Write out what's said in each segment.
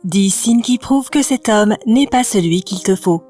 10 signes qui prouvent que cet homme n'est pas celui qu'il te faut.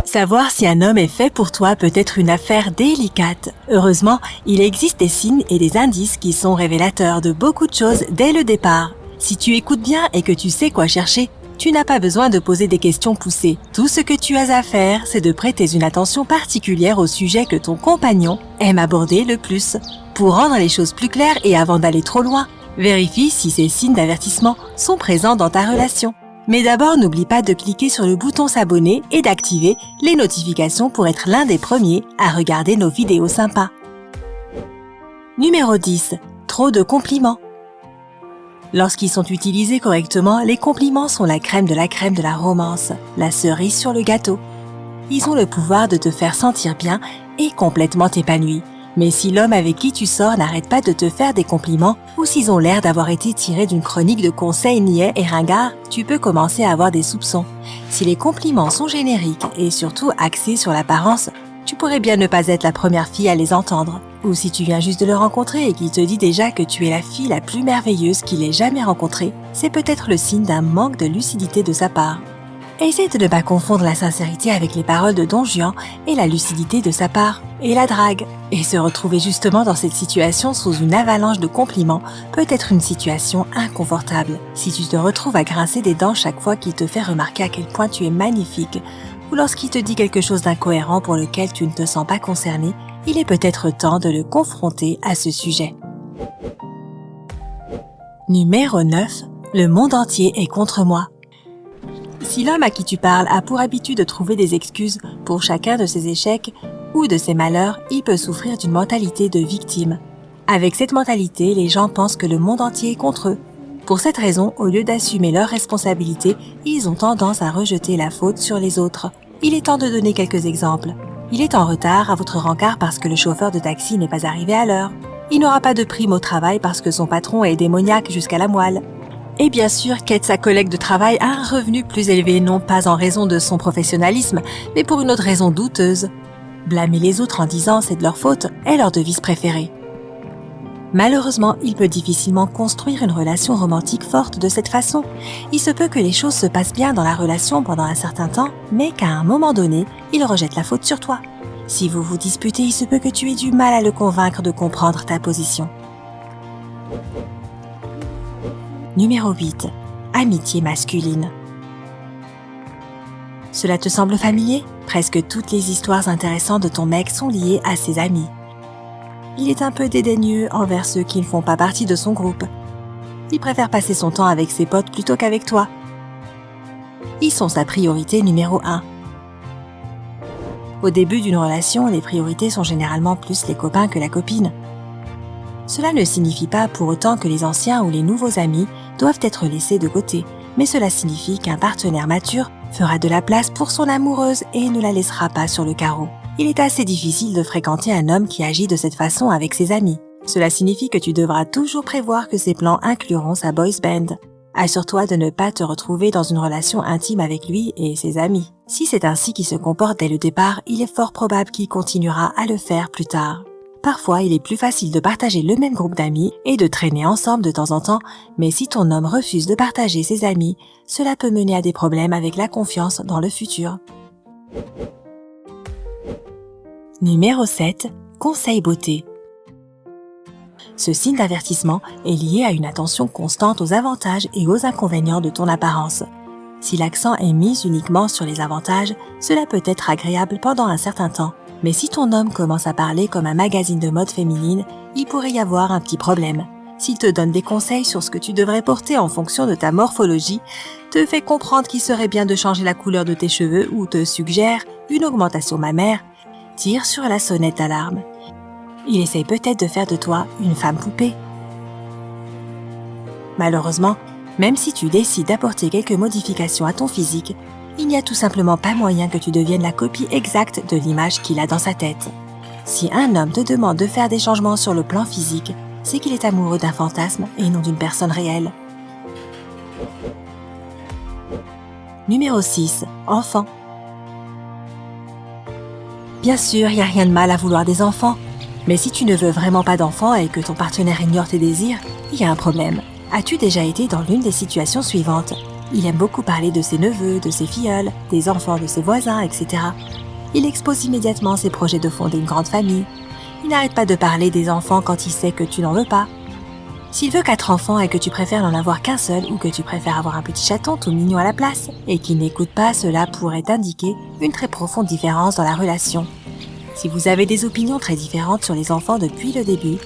Savoir si un homme est fait pour toi peut être une affaire délicate. Heureusement, il existe des signes et des indices qui sont révélateurs de beaucoup de choses dès le départ. Si tu écoutes bien et que tu sais quoi chercher, tu n'as pas besoin de poser des questions poussées. Tout ce que tu as à faire, c'est de prêter une attention particulière au sujet que ton compagnon aime aborder le plus. Pour rendre les choses plus claires et avant d'aller trop loin, vérifie si ces signes d'avertissement sont présents dans ta relation. Mais d'abord, n'oublie pas de cliquer sur le bouton s'abonner et d'activer les notifications pour être l'un des premiers à regarder nos vidéos sympas. Numéro 10. Trop de compliments. Lorsqu'ils sont utilisés correctement, les compliments sont la crème de la romance, la cerise sur le gâteau. Ils ont le pouvoir de te faire sentir bien et complètement épanoui. Mais si l'homme avec qui tu sors n'arrête pas de te faire des compliments ou s'ils ont l'air d'avoir été tirés d'une chronique de conseils niais et ringards, tu peux commencer à avoir des soupçons. Si les compliments sont génériques et surtout axés sur l'apparence, tu pourrais bien ne pas être la première fille à les entendre. Ou si tu viens juste de le rencontrer et qu'il te dit déjà que tu es la fille la plus merveilleuse qu'il ait jamais rencontrée, c'est peut-être le signe d'un manque de lucidité de sa part. Essaie de ne pas confondre la sincérité avec les paroles de Don Juan et la lucidité de sa part, et la drague. Et se retrouver justement dans cette situation sous une avalanche de compliments peut être une situation inconfortable. Si tu te retrouves à grincer des dents chaque fois qu'il te fait remarquer à quel point tu es magnifique, ou lorsqu'il te dit quelque chose d'incohérent pour lequel tu ne te sens pas concerné, il est peut-être temps de le confronter à ce sujet. Numéro 9. Le monde entier est contre moi. Si l'homme à qui tu parles a pour habitude de trouver des excuses pour chacun de ses échecs ou de ses malheurs, il peut souffrir d'une mentalité de victime. Avec cette mentalité, les gens pensent que le monde entier est contre eux. Pour cette raison, au lieu d'assumer leurs responsabilités, ils ont tendance à rejeter la faute sur les autres. Il est temps de donner quelques exemples. Il est en retard à votre rencard parce que le chauffeur de taxi n'est pas arrivé à l'heure. Il n'aura pas de prime au travail parce que son patron est démoniaque jusqu'à la moelle. Et bien sûr, qu'aide sa collègue de travail a un revenu plus élevé, non pas en raison de son professionnalisme, mais pour une autre raison douteuse. Blâmer les autres en disant c'est de leur faute est leur devise préférée. Malheureusement, il peut difficilement construire une relation romantique forte de cette façon. Il se peut que les choses se passent bien dans la relation pendant un certain temps, mais qu'à un moment donné, il rejette la faute sur toi. Si vous vous disputez, il se peut que tu aies du mal à le convaincre de comprendre ta position. Numéro 8. Amitié masculine. Cela te semble familier? Presque toutes les histoires intéressantes de ton mec sont liées à ses amis. Il est un peu dédaigneux envers ceux qui ne font pas partie de son groupe. Il préfère passer son temps avec ses potes plutôt qu'avec toi. Ils sont sa priorité numéro 1. Au début d'une relation, les priorités sont généralement plus les copains que la copine. Cela ne signifie pas pour autant que les anciens ou les nouveaux amis doivent être laissés de côté, mais cela signifie qu'un partenaire mature fera de la place pour son amoureuse et ne la laissera pas sur le carreau. Il est assez difficile de fréquenter un homme qui agit de cette façon avec ses amis. Cela signifie que tu devras toujours prévoir que ses plans incluront sa boys band. Assure-toi de ne pas te retrouver dans une relation intime avec lui et ses amis. Si c'est ainsi qu'il se comporte dès le départ, il est fort probable qu'il continuera à le faire plus tard. Parfois, il est plus facile de partager le même groupe d'amis et de traîner ensemble de temps en temps, mais si ton homme refuse de partager ses amis, cela peut mener à des problèmes avec la confiance dans le futur. Numéro 7. Conseil beauté. Ce signe d'avertissement est lié à une attention constante aux avantages et aux inconvénients de ton apparence. Si l'accent est mis uniquement sur les avantages, cela peut être agréable pendant un certain temps. Mais si ton homme commence à parler comme un magazine de mode féminine, il pourrait y avoir un petit problème. S'il te donne des conseils sur ce que tu devrais porter en fonction de ta morphologie, te fait comprendre qu'il serait bien de changer la couleur de tes cheveux ou te suggère une augmentation mammaire, tire sur la sonnette d'alarme. Il essaye peut-être de faire de toi une femme poupée. Malheureusement, même si tu décides d'apporter quelques modifications à ton physique, il n'y a tout simplement pas moyen que tu deviennes la copie exacte de l'image qu'il a dans sa tête. Si un homme te demande de faire des changements sur le plan physique, c'est qu'il est amoureux d'un fantasme et non d'une personne réelle. Numéro 6. Enfant. Bien sûr, il n'y a rien de mal à vouloir des enfants, mais si tu ne veux vraiment pas d'enfants et que ton partenaire ignore tes désirs, il y a un problème. As-tu déjà été dans l'une des situations suivantes? Il aime beaucoup parler de ses neveux, de ses filleuls, des enfants de ses voisins, etc. Il expose immédiatement ses projets de fonder une grande famille. Il n'arrête pas de parler des enfants quand il sait que tu n'en veux pas. S'il veut 4 enfants et que tu préfères n'en avoir qu'un seul ou que tu préfères avoir un petit chaton tout mignon à la place et qu'il n'écoute pas, cela pourrait indiquer une très profonde différence dans la relation. Si vous avez des opinions très différentes sur les enfants depuis le début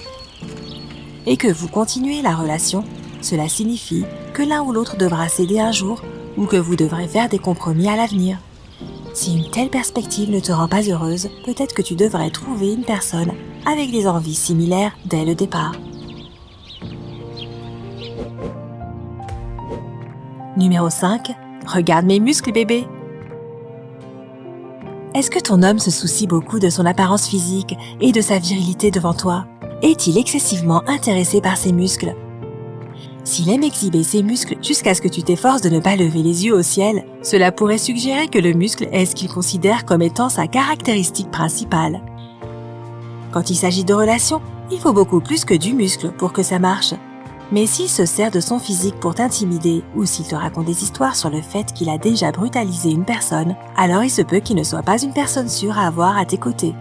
et que vous continuez la relation, cela signifie que l'un ou l'autre devra céder un jour ou que vous devrez faire des compromis à l'avenir. Si une telle perspective ne te rend pas heureuse, peut-être que tu devrais trouver une personne avec des envies similaires dès le départ. Numéro 5. Regarde mes muscles, bébé. Est-ce que ton homme se soucie beaucoup de son apparence physique et de sa virilité devant toi? Est-il excessivement intéressé par ses muscles? S'il aime exhiber ses muscles jusqu'à ce que tu t'efforces de ne pas lever les yeux au ciel, cela pourrait suggérer que le muscle est ce qu'il considère comme étant sa caractéristique principale. Quand il s'agit de relations, il faut beaucoup plus que du muscle pour que ça marche. Mais s'il se sert de son physique pour t'intimider ou s'il te raconte des histoires sur le fait qu'il a déjà brutalisé une personne, alors il se peut qu'il ne soit pas une personne sûre à avoir à tes côtés.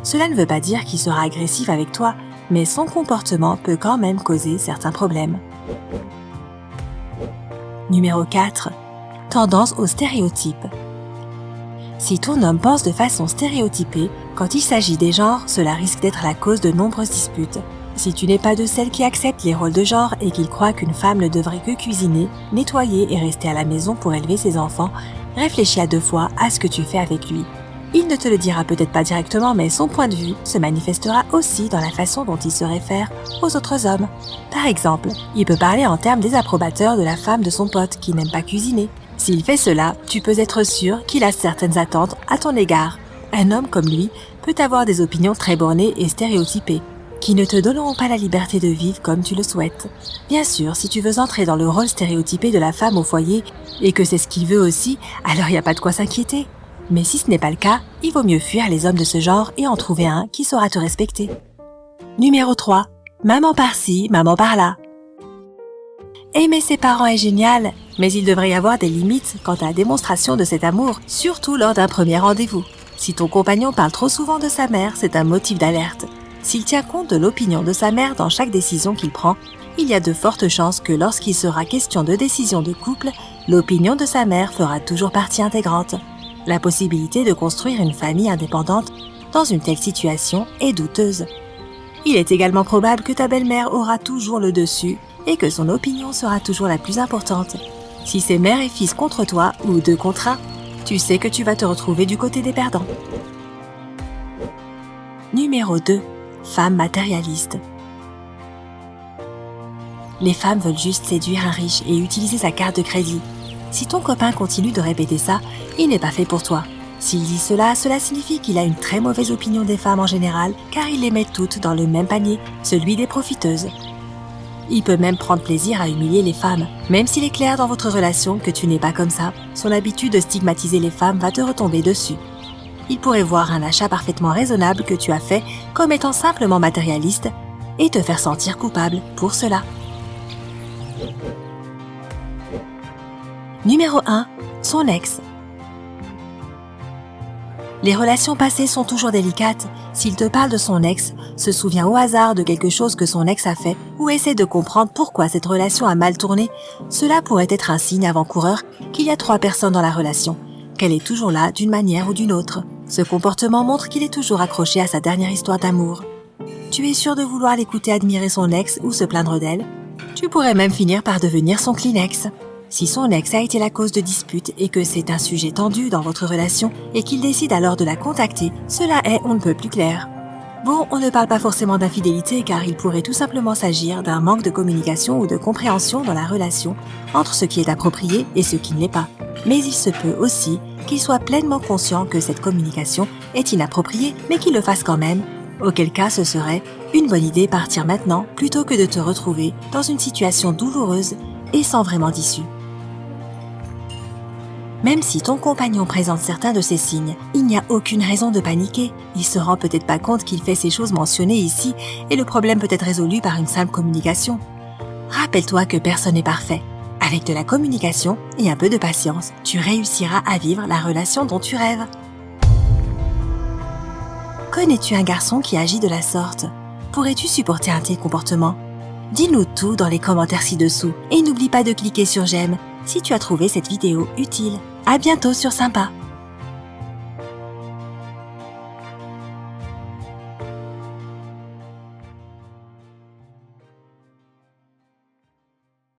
Cela ne veut pas dire qu'il sera agressif avec toi, mais son comportement peut quand même causer certains problèmes. Numéro 4. Tendance aux stéréotypes. Si ton homme pense de façon stéréotypée, quand il s'agit des genres, cela risque d'être la cause de nombreuses disputes. Si tu n'es pas de celles qui acceptent les rôles de genre et qu'il croit qu'une femme ne devrait que cuisiner, nettoyer et rester à la maison pour élever ses enfants, réfléchis à 2 fois à ce que tu fais avec lui. Il ne te le dira peut-être pas directement, mais son point de vue se manifestera aussi dans la façon dont il se réfère aux autres hommes. Par exemple, il peut parler en termes désapprobateurs de la femme de son pote qui n'aime pas cuisiner. S'il fait cela, tu peux être sûr qu'il a certaines attentes à ton égard. Un homme comme lui peut avoir des opinions très bornées et stéréotypées, qui ne te donneront pas la liberté de vivre comme tu le souhaites. Bien sûr, si tu veux entrer dans le rôle stéréotypé de la femme au foyer et que c'est ce qu'il veut aussi, alors il n'y a pas de quoi s'inquiéter. Mais si ce n'est pas le cas, il vaut mieux fuir les hommes de ce genre et en trouver un qui saura te respecter. Numéro 3. Maman par-ci, maman par-là. Aimer ses parents est génial, mais il devrait y avoir des limites quant à la démonstration de cet amour, surtout lors d'un premier rendez-vous. Si ton compagnon parle trop souvent de sa mère, c'est un motif d'alerte. S'il tient compte de l'opinion de sa mère dans chaque décision qu'il prend, il y a de fortes chances que lorsqu'il sera question de décision de couple, l'opinion de sa mère fera toujours partie intégrante. La possibilité de construire une famille indépendante dans une telle situation est douteuse. Il est également probable que ta belle-mère aura toujours le dessus et que son opinion sera toujours la plus importante. Si c'est mère et fils contre toi ou 2 contre 1, tu sais que tu vas te retrouver du côté des perdants. Numéro 2. Femme matérialiste. Les femmes veulent juste séduire un riche et utiliser sa carte de crédit. Si ton copain continue de répéter ça, il n'est pas fait pour toi. S'il dit cela, cela signifie qu'il a une très mauvaise opinion des femmes en général, car il les met toutes dans le même panier, celui des profiteuses. Il peut même prendre plaisir à humilier les femmes. Même s'il est clair dans votre relation que tu n'es pas comme ça, son habitude de stigmatiser les femmes va te retomber dessus. Il pourrait voir un achat parfaitement raisonnable que tu as fait comme étant simplement matérialiste et te faire sentir coupable pour cela. Numéro 1. Son ex. Les relations passées sont toujours délicates. S'il te parle de son ex, se souvient au hasard de quelque chose que son ex a fait ou essaie de comprendre pourquoi cette relation a mal tourné, cela pourrait être un signe avant-coureur qu'il y a 3 personnes dans la relation, qu'elle est toujours là d'une manière ou d'une autre. Ce comportement montre qu'il est toujours accroché à sa dernière histoire d'amour. Tu es sûr de vouloir l'écouter admirer son ex ou se plaindre d'elle? Tu pourrais même finir par devenir son Kleenex. Si son ex a été la cause de disputes et que c'est un sujet tendu dans votre relation et qu'il décide alors de la contacter, cela est on ne peut plus clair. Bon, on ne parle pas forcément d'infidélité car il pourrait tout simplement s'agir d'un manque de communication ou de compréhension dans la relation entre ce qui est approprié et ce qui ne l'est pas. Mais il se peut aussi qu'il soit pleinement conscient que cette communication est inappropriée mais qu'il le fasse quand même, auquel cas ce serait une bonne idée partir maintenant plutôt que de te retrouver dans une situation douloureuse et sans vraiment d'issue. Même si ton compagnon présente certains de ces signes, il n'y a aucune raison de paniquer. Il se rend peut-être pas compte qu'il fait ces choses mentionnées ici et le problème peut être résolu par une simple communication. Rappelle-toi que personne n'est parfait. Avec de la communication et un peu de patience, tu réussiras à vivre la relation dont tu rêves. Connais-tu un garçon qui agit de la sorte? Pourrais-tu supporter un tel comportement? Dis-nous tout dans les commentaires ci-dessous et n'oublie pas de cliquer sur j'aime si tu as trouvé cette vidéo utile. À bientôt sur Sympa.